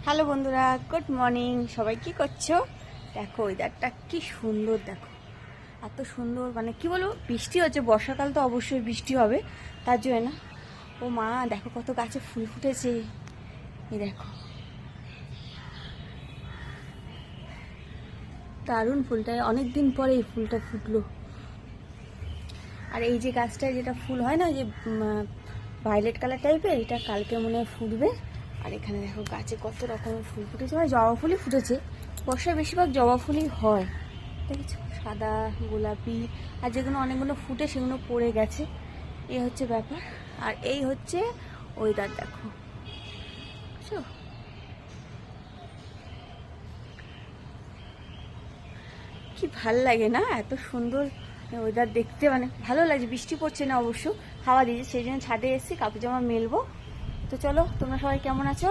Hello বন্ধুরা, good morning. সবাই কি করছো? দেখো ওয়েদারটা কি সুন্দর, দেখো এত সুন্দর, মানে কি বলবো, বৃষ্টি হচ্ছে, বর্ষাকাল তো অবশ্যই বৃষ্টি হবে, তার জন্য না। ও মা, দেখো কত গাছে ফুল ফুটেছে, এই দেখো দারুণ ফুলটা, অনেক দিন পরে এই ফুলটা ফুটলো। আর এই যে গাছটায় যেটা ফুল হয় না, যে ভায়োলেট কালার টাইপের, এটা কালকে মনে হয় ফুটবে। আর এখানে দেখো গাছে কত রকমের ফুল ফুটেছে, মানে জবা ফুলই ফুটেছে, বর্ষায় বেশিরভাগ জবা ফুলই হয়, দেখেছো, সাদা, গোলাপি, আর যেগুলো অনেকগুলো ফুটে সেগুলো পড়ে গেছে, এই হচ্ছে ব্যাপার। আর এই হচ্ছে ওয়েদার, দেখো বুঝছো, কি ভাল লাগে না, এত সুন্দর ওয়েদার দেখতে, মানে ভালো লাগছে। বৃষ্টি পড়ছে না অবশ্য, হাওয়া দিয়েছে, সেই জন্য ছাদে এসেছি, কাপড় জামা মেলবো। তো চলো, তোমরা সবাই কেমন আছো?